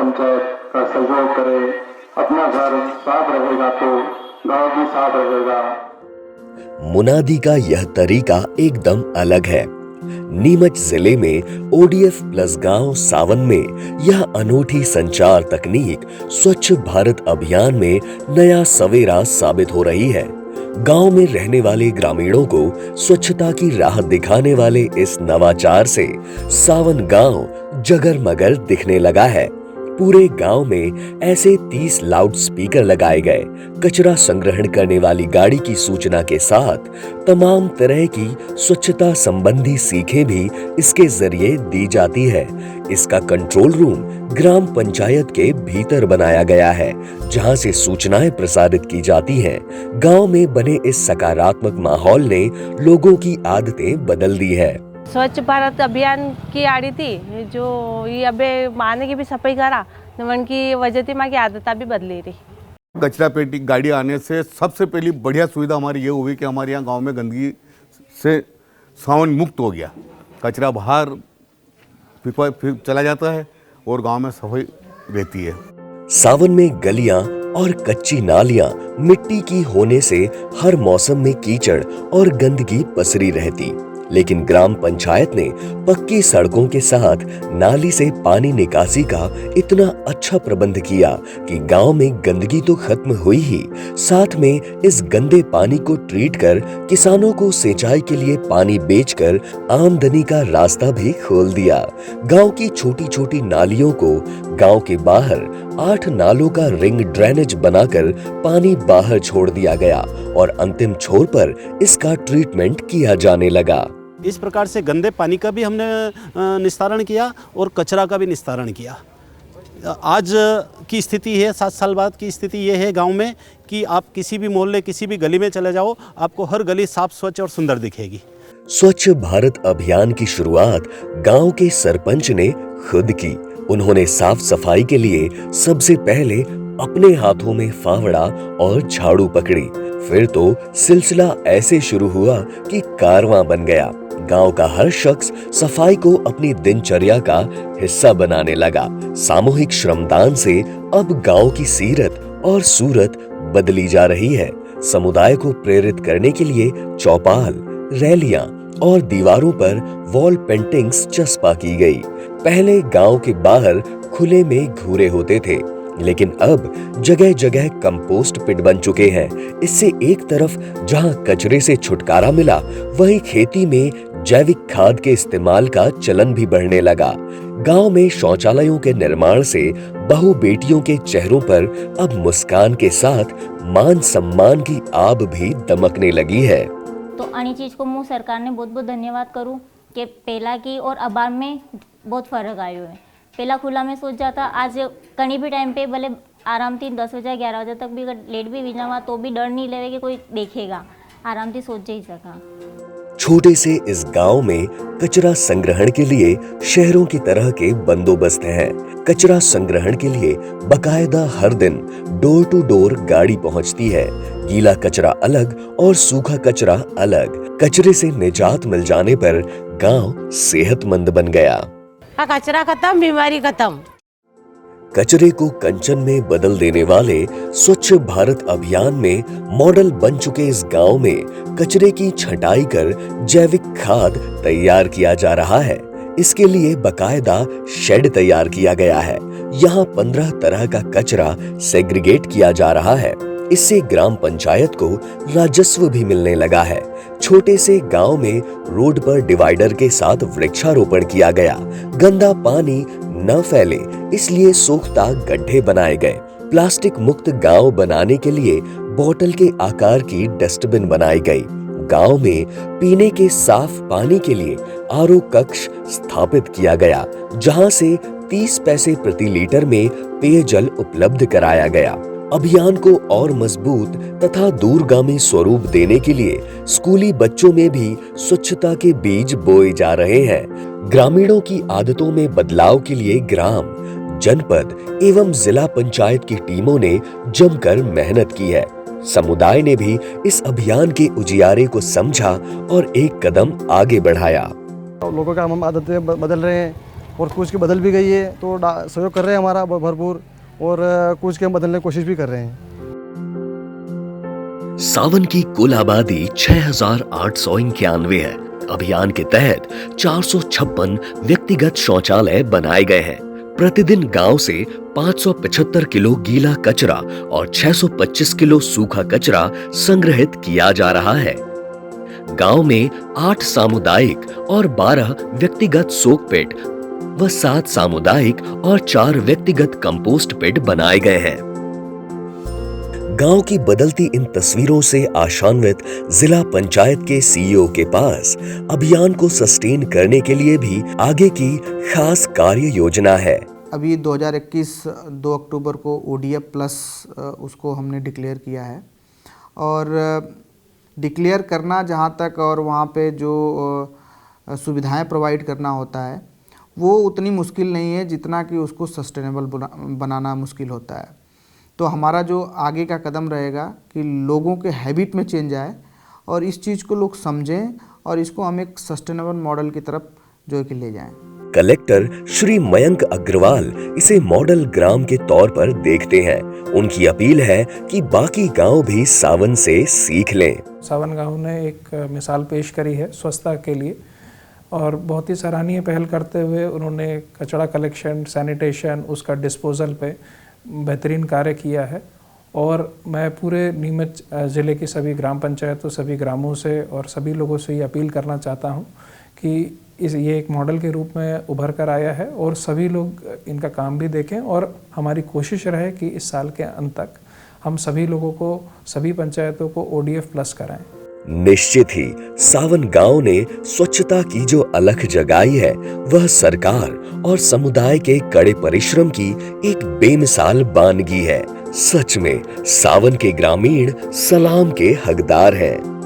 पंचायत का सहयोग करें। अपना घर साफ रहेगा तो गांव भी साफ रहेगा। मुनादी का यह तरीका एकदम अलग है। नीमच जिले में ओडीएफ प्लस गांव सावन में यह अनूठी संचार तकनीक स्वच्छ भारत अभियान में नया सवेरा साबित हो रही है। गांव में रहने वाले ग्रामीणों को स्वच्छता की राह दिखाने वाले इस नवाचार से सावन गांव जगरमगर दिखने लगा है। पूरे गांव में ऐसे 30 लाउड स्पीकर लगाए गए। कचरा संग्रहण करने वाली गाड़ी की सूचना के साथ तमाम तरह की स्वच्छता संबंधी सीखें भी इसके जरिए दी जाती है। इसका कंट्रोल रूम ग्राम पंचायत के भीतर बनाया गया है, जहां से सूचनाएं प्रसारित की जाती हैं। गांव में बने इस सकारात्मक माहौल ने लोगों की आदतें बदल दी है। स्वच्छ भारत अभियान की आड़ी थी जो ये अबे माने की भी सफाई करा मन की वजह थी माँ की आदत भी बदली रही। कचरा पेटी गाड़ी आने से सबसे पहली बढ़िया सुविधा हमारी ये हुई कि हमारे यहाँ गांव में गंदगी से सावन मुक्त हो गया। कचरा बाहर फिर चला जाता है और गांव में सफाई रहती है। सावन में गलियां और कच्ची नालियां मिट्टी की होने से हर मौसम में कीचड़ और गंदगी पसरी रहती, लेकिन ग्राम पंचायत ने पक्की सड़कों के साथ नाली से पानी निकासी का इतना अच्छा प्रबंध किया कि गांव में गंदगी तो खत्म हुई ही, साथ में इस गंदे पानी को ट्रीट कर किसानों को सिंचाई के लिए पानी बेचकर आमदनी का रास्ता भी खोल दिया। गांव की छोटी छोटी नालियों को गांव के बाहर 8 नालों का रिंग ड्रेनेज बनाकर पानी बाहर छोड़ दिया गया और अंतिम छोर पर इसका ट्रीटमेंट किया जाने लगा। इस प्रकार से गंदे पानी का भी हमने निस्तारण किया और कचरा का भी निस्तारण किया। आज की स्थिति है, 7 साल बाद की स्थिति ये है गांव में कि आप किसी भी मोहल्ले किसी भी गली में चले जाओ, आपको हर गली साफ स्वच्छ और सुंदर दिखेगी। स्वच्छ भारत अभियान की शुरुआत गांव के सरपंच ने खुद की। उन्होंने साफ सफाई के लिए सबसे पहले अपने हाथों में फावड़ा और झाड़ू पकड़ी। फिर तो सिलसिला ऐसे शुरू हुआ कि कारवां बन गया। गांव का हर शख्स सफाई को अपनी दिनचर्या का हिस्सा बनाने लगा। सामूहिक श्रमदान से अब गांव की सीरत और सूरत बदली जा रही है। समुदाय को प्रेरित करने के लिए चौपाल, रैलियां और दीवारों पर वॉल पेंटिंग्स चस्पा की गई। पहले गांव के बाहर खुले में घूरे होते थे, लेकिन अब जगह जगह कंपोस्ट पिट बन चुके हैं। इससे एक तरफ जहां कचरे से छुटकारा मिला, वहीं खेती में जैविक खाद के इस्तेमाल का चलन भी बढ़ने लगा। गांव में शौचालयों के निर्माण से बहू बेटियों के चेहरों पर अब मुस्कान के साथ मान सम्मान की आब भी दमकने लगी है। तो आनी चीज को मैं सरकार ने बहुत बहुत धन्यवाद करूं कि पहला की और अबार में बहुत फर्क आयो है। पहला खुला में सोच जाता, आज कहीं भी टाइम पे भले आराम थी 10 बजे 11 बजे तक भी अगर लेट भी विजावा तो भी डर नहीं लेवे कि कोई देखेगा, आराम से सोच ही सका। छोटे से इस गांव में कचरा संग्रहण के लिए शहरों की तरह के बंदोबस्त हैं। कचरा संग्रहण के लिए बकायदा हर दिन डोर टू डोर गाड़ी पहुंचती है। गीला कचरा अलग और सूखा कचरा अलग। कचरे से निजात मिल जाने पर गांव सेहतमंद बन गया। कचरा खत्म, बीमारी खत्म। कचरे को कंचन में बदल देने वाले स्वच्छ भारत अभियान में मॉडल बन चुके इस गांव में कचरे की छंटाई कर जैविक खाद तैयार किया जा रहा है। इसके लिए बकायदा शेड तैयार किया गया है। यहाँ 15 तरह का कचरा सेग्रीगेट किया जा रहा है। इससे ग्राम पंचायत को राजस्व भी मिलने लगा है। छोटे से गांव में रोड पर डिवाइडर के साथ वृक्षारोपण किया गया। गंदा पानी न फैले इसलिए सोख्ता गड्ढे बनाए गए। प्लास्टिक मुक्त गांव बनाने के लिए बोतल के आकार की डस्टबिन बनाई गई। गांव में पीने के साफ पानी के लिए आरओ कक्ष स्थापित किया गया, जहां से 30 पैसे प्रति लीटर में पेयजल उपलब्ध कराया गया। अभियान को और मजबूत तथा दूरगामी स्वरूप देने के लिए स्कूली बच्चों में भी स्वच्छता के बीज बोए जा रहे हैं। ग्रामीणों की आदतों में बदलाव के लिए ग्राम, जनपद एवं जिला पंचायत की टीमों ने जमकर मेहनत की है। समुदाय ने भी इस अभियान के उजियारे को समझा और एक कदम आगे बढ़ाया। लोगों का हम आदतें बदल रहे हैं और कुछ की बदल भी गई है, तो सहयोग कर रहे हैं हमारा भरपूर, और कुछ के हम बदलने की कोशिश भी कर रहे हैं। सावन की कुल आबादी 6,891 है। अभियान के तहत 456 व्यक्तिगत शौचालय बनाए गए हैं। प्रतिदिन गांव से 575 किलो गीला कचरा और 625 किलो सूखा कचरा संग्रहित किया जा रहा है। गांव में 8 सामुदायिक और 12 व्यक्तिगत सोक पिट व 7 सामुदायिक और 4 व्यक्तिगत कंपोस्ट पिट बनाए गए हैं। गांव की बदलती इन तस्वीरों से आशान्वित जिला पंचायत के सीईओ के पास अभियान को सस्टेन करने के लिए भी आगे की खास कार्य योजना है। अभी 2021 2 अक्टूबर को ODF प्लस उसको हमने डिक्लेयर किया है, और डिक्लेयर करना जहाँ तक और वहाँ पे जो सुविधाएं प्रोवाइड करना होता है वो उतनी मुश्किल नहीं है जितना कि उसको सस्टेनेबल बनाना मुश्किल होता है। तो हमारा जो आगे का कदम रहेगा कि लोगों के हैबिट में चेंज आए और इस चीज़ को लोग समझें और इसको हम एक सस्टेनेबल मॉडल की तरफ जो कि ले जाएं। कलेक्टर श्री मयंक अग्रवाल इसे मॉडल ग्राम के तौर पर देखते हैं। उनकी अपील है कि बाकी गांव भी सावन से सीख लें। सावन गांव ने एक मिसाल पेश करी है स्वच्छता के लिए, और बहुत ही सराहनीय पहल करते हुए उन्होंने कचरा कलेक्शन, सैनिटेशन, उसका डिस्पोजल पे बेहतरीन कार्य किया है। और मैं पूरे नीमच ज़िले की सभी ग्राम पंचायतों, सभी ग्रामों से और सभी लोगों से ये अपील करना चाहता हूँ कि ये एक मॉडल के रूप में उभर कर आया है और सभी लोग इनका काम भी देखें, और हमारी कोशिश रहे कि इस साल के अंत तक हम सभी लोगों को, सभी पंचायतों को ODF प्लस कराएं। निश्चित ही सावन गांव ने स्वच्छता की जो अलख जगाई है वह सरकार और समुदाय के कड़े परिश्रम की एक बेमिसाल बानगी है। सच में सावन के ग्रामीण सलाम के हकदार हैं।